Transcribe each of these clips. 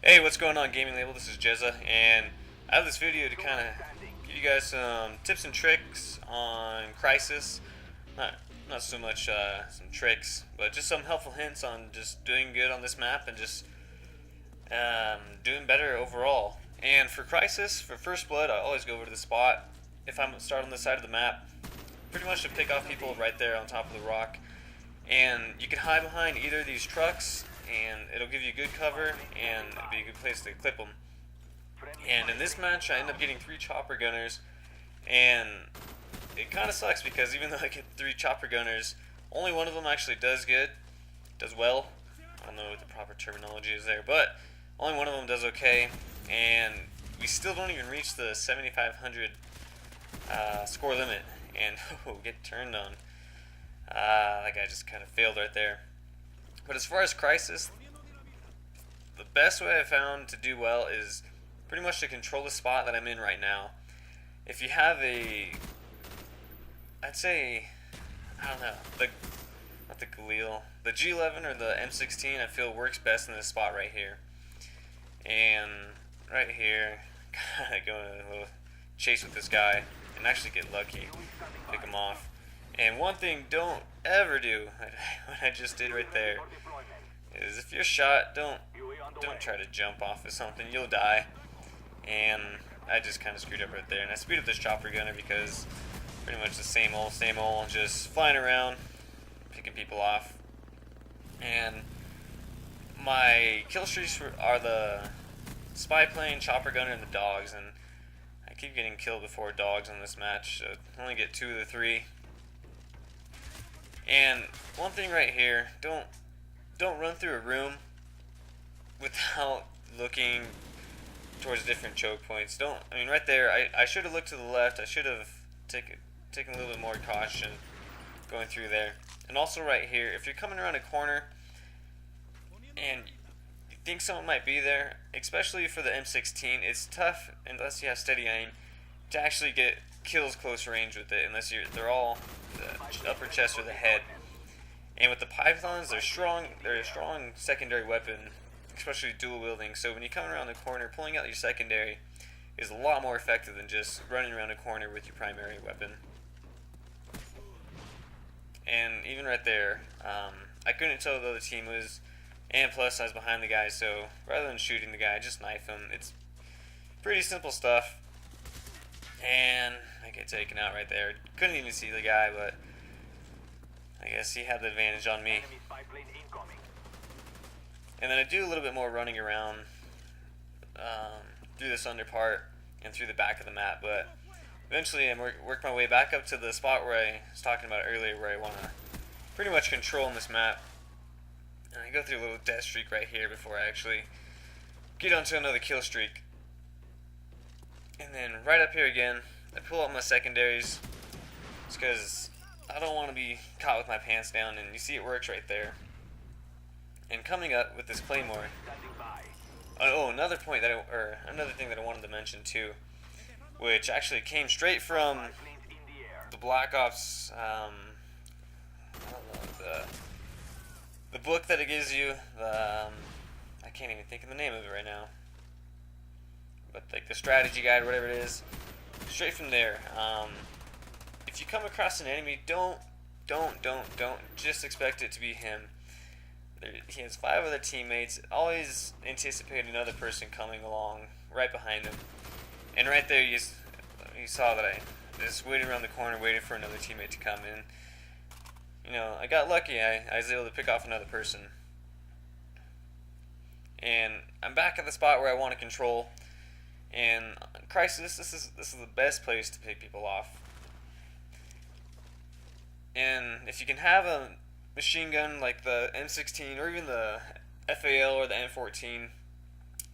Hey, what's going on, GamingLabel? This is Jezza, and I have this video to kind of give you guys some tips and tricks on Crisis. Not, not so much some tricks, but just some helpful hints on just doing good on this map and just doing better overall. And for Crisis, for First Blood, I always go over to the spot. If I'm start on the side of the map, pretty much to pick off people right there on top of the rock. And you can hide behind either of these trucks, and it'll give you good cover, and it'll be a good place to clip them. And in this match, I end up getting 3 chopper gunners, and it kind of sucks because even though I get 3 chopper gunners, only one of them actually does well. I don't know what the proper terminology is there, but only one of them does okay, and we still don't even reach the 7,500 score limit, and get turned on. That guy just kind of failed right there. But as far as Crisis, the best way I found to do well is pretty much to control the spot that I'm in right now. If you have I'd say, I don't know, not the Galil, the G11 or the M16 I feel works best in this spot right here. And right here, kind of going a little chase with this guy and actually get lucky, pick him off. And one thing don't ever do, what I just did right there, is if you're shot, don't try to jump off of something, you'll die. And I just kind of screwed up right there. And I speed up this chopper gunner because pretty much the same old, just flying around, picking people off. And my kill streaks are the spy plane, chopper gunner, and the dogs. And I keep getting killed before dogs on this match, so I only get 2 of the 3. And one thing right here, don't run through a room without looking towards different choke points. I mean right there, I should have looked to the left. I should have taken a little bit more caution going through there. And also right here, if you're coming around a corner and you think someone might be there, especially for the M16, it's tough unless you have steady aim to actually get kills close range with it, unless they're all the upper chest or the head. And with the pythons, they're a strong secondary weapon, especially dual wielding. So when you come around the corner, pulling out your secondary is a lot more effective than just running around a corner with your primary weapon. And even right there, I couldn't tell who the other team was, and plus I was behind the guy, so rather than shooting the guy, I just knife him. It's pretty simple stuff. And I get taken out right there. Couldn't even see the guy, but I guess he had the advantage on me. And then I do a little bit more running around through this under part and through the back of the map, but eventually I work my way back up to the spot where I was talking about earlier, where I want to pretty much control in this map. And I go through a little death streak right here before I actually get onto another kill streak. And then right up here again, I pull out my secondaries just because I don't want to be caught with my pants down, and you see it works right there. And coming up with this claymore. Oh, another thing that I wanted to mention too, which actually came straight from the Black Ops. I don't know, the book that it gives you. I can't even think of the name of it right now. But like the strategy guide, whatever it is, straight from there. If you come across an enemy, don't just expect it to be him. He has 5 other teammates. Always anticipate another person coming along right behind him. And right there, you saw that I just waited around the corner, waiting for another teammate to come in. You know, I got lucky. I was able to pick off another person. And I'm back at the spot where I want to control. And Crisis, this is the best place to pick people off. And if you can have a machine gun like the M16 or even the FAL or the M14,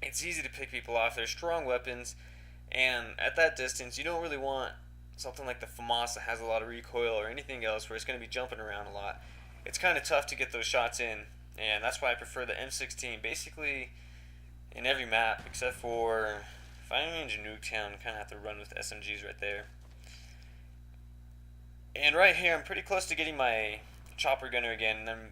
it's easy to pick people off. They're strong weapons, and at that distance, you don't really want something like the FAMAS that has a lot of recoil or anything else where it's going to be jumping around a lot. It's kind of tough to get those shots in, and that's why I prefer the M16 basically in every map except for if I'm in Nuketown, kind of have to run with SMGs right there. And right here, I'm pretty close to getting my chopper gunner again, and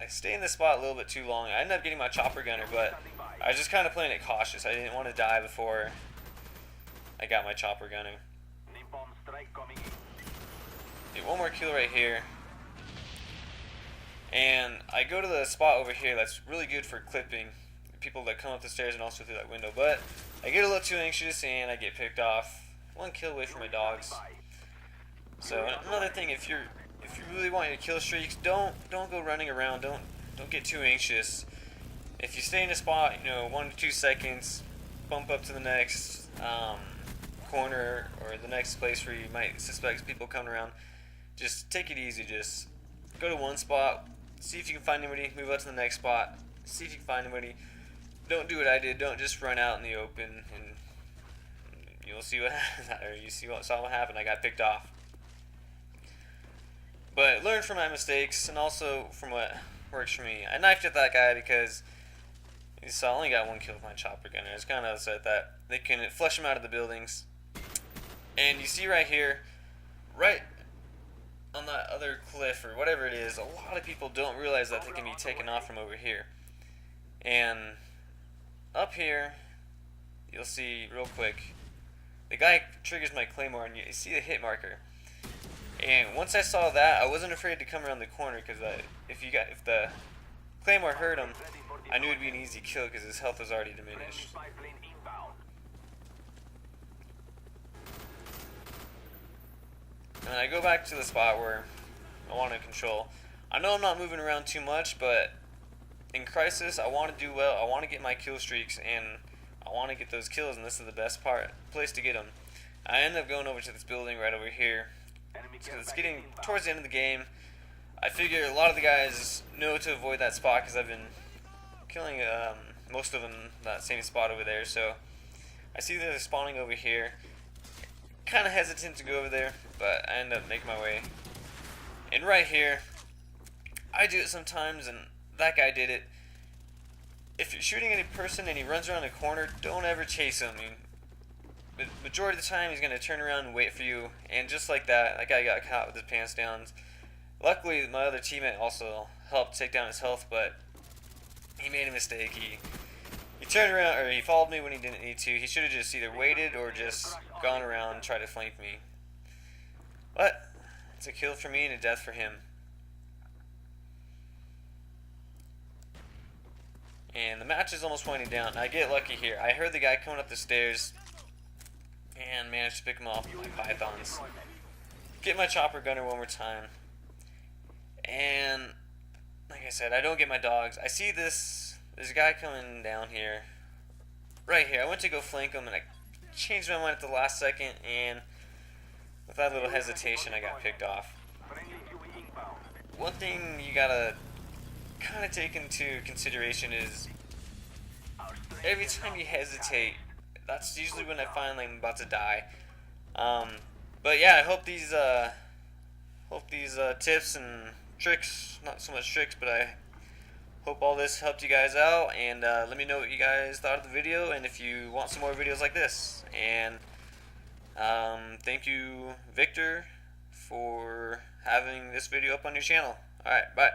I stay in this spot a little bit too long. I ended up getting my chopper gunner, but I was just kind of playing it cautious. I didn't want to die before I got my chopper gunner. Get one more kill right here. And I go to the spot over here that's really good for clipping people that come up the stairs and also through that window. But I get a little too anxious and I get picked off. One kill away from my dogs. So another thing, if you really want your kill streaks, don't go running around. Don't get too anxious. If you stay in a spot, 1 to 2 seconds, bump up to the next corner or the next place where you might suspect people coming around. Just take it easy. Just go to one spot, see if you can find anybody, move up to the next spot, see if you can find anybody. Don't do what I did. Don't just run out in the open, and you'll see what saw what happened. I got picked off. But learn from my mistakes and also from what works for me. I knifed at that guy because you saw I only got one kill with my chopper gunner. I was kind of upset that they couldn't flush him out of the buildings. And you see right here, right on that other cliff or whatever it is, a lot of people don't realize that they can be taken off from over here. And up here, you'll see real quick, the guy triggers my claymore and you see the hit marker. And once I saw that, I wasn't afraid to come around the corner because if the claymore hurt him, I knew it'd be an easy kill because his health was already diminished. And I go back to the spot where I want to control. I know I'm not moving around too much, but in Crisis, I want to do well. I want to get my kill streaks, and I want to get those kills, and this is the best place to get them. I end up going over to this building right over here because it's getting towards the end of the game. I figure a lot of the guys know to avoid that spot because I've been killing most of them in that same spot over there. So I see they're spawning over here. Kind of hesitant to go over there, but I end up making my way. And right here, I do it sometimes, and that guy did it. If you're shooting at a person and he runs around a corner, don't ever chase him. The majority of the time, he's going to turn around and wait for you. And just like that, that guy got caught with his pants down. Luckily, my other teammate also helped take down his health, but he made a mistake. He turned around, or he followed me when he didn't need to. He should have just either waited or just gone around and tried to flank me. But it's a kill for me and a death for him. And the match is almost winding down. I get lucky here. I heard the guy coming up the stairs and managed to pick him off with my pythons. Get my chopper gunner one more time. And like I said, I don't get my dogs. I see there's a guy coming down here. Right here. I went to go flank him and I changed my mind at the last second, and with that little hesitation I got picked off. One thing you gotta kind of take into consideration is every time you hesitate, that's usually when I find like I'm about to die. But yeah, I hope these tips and tricks, not so much tricks, but I hope all this helped you guys out, and let me know what you guys thought of the video and if you want some more videos like this. And thank you, Victor, for having this video up on your channel. Alright, bye.